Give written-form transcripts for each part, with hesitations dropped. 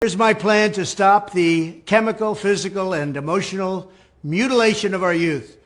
Here's my plan to stop the chemical, physical, and emotional mutilation of our youth.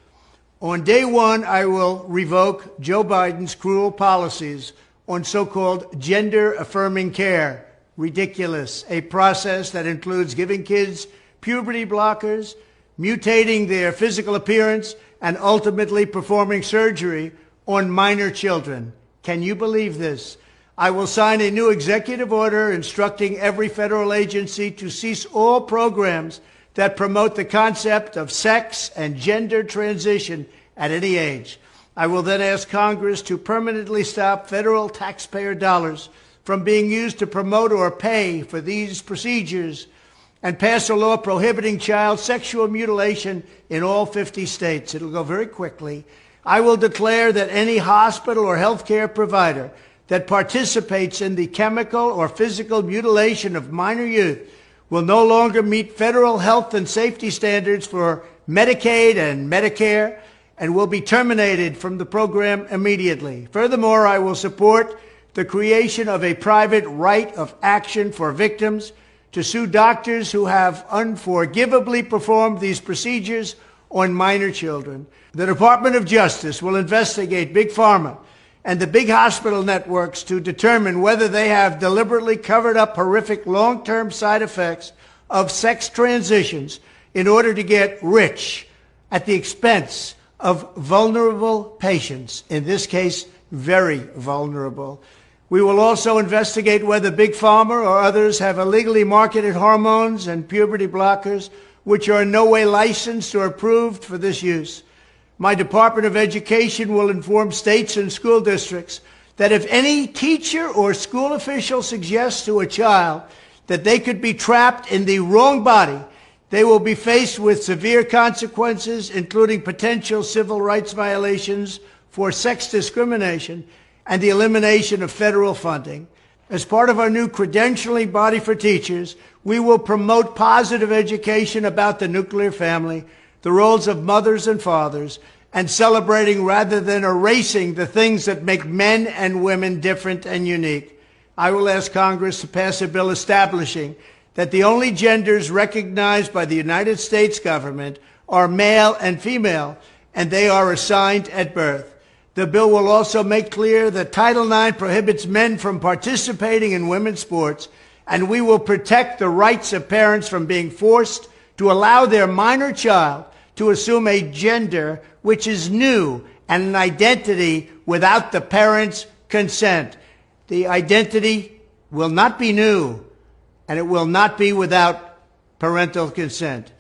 On day one, I will revoke Joe Biden's cruel policies on so-called gender-affirming care. Ridiculous. A process that includes giving kids puberty blockers, mutating their physical appearance, and ultimately performing surgery on minor children. Can you believe this? I will sign a new executive order instructing every federal agency to cease all programs that promote the concept of sex and gender transition at any age. I will then ask Congress to permanently stop federal taxpayer dollars from being used to promote or pay for these procedures and pass a law prohibiting child sexual mutilation in all 50 states. It'll go very quickly. I will declare that any hospital or healthcare provider that participates in the chemical or physical mutilation of minor youth will no longer meet federal health and safety standards for Medicaid and Medicare and will be terminated from the program immediately. Furthermore, I will support the creation of a private right of action for victims to sue doctors who have unforgivably performed these procedures on minor children. The Department of Justice will investigate Big Pharma and the big hospital networks to determine whether they have deliberately covered up horrific long-term side effects of sex transitions in order to get rich at the expense of vulnerable patients, in this case, very vulnerable. We will also investigate whether Big Pharma or others have illegally marketed hormones and puberty blockers which are in no way licensed or approved for this use. My Department of Education will inform states and school districts that if any teacher or school official suggests to a child that they could be trapped in the wrong body, they will be faced with severe consequences, including potential civil rights violations for sex discrimination and the elimination of federal funding. As part of our new credentialing body for teachers, we will promote positive education about the nuclear family, the roles of mothers and fathers, and celebrating rather than erasing the things that make men and women different and unique. I will ask Congress to pass a bill establishing that the only genders recognized by the United States government are male and female, and they are assigned at birth. The bill will also make clear that Title IX prohibits men from participating in women's sports, and we will protect the rights of parents from being forced to allow their minor child to assume a gender which is new and an identity without the parents' consent. The identity will not be new, and it will not be without parental consent.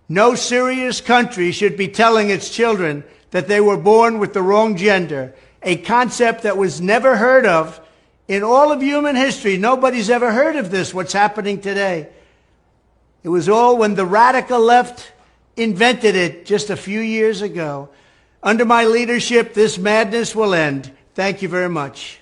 No serious country should be telling its children that they were born with the wrong gender, a concept that was never heard of in all of human history. Nobody's ever heard of this, what's happening today. It was all when the radical left invented it just a few years ago. Under my leadership, this madness will end. Thank you very much.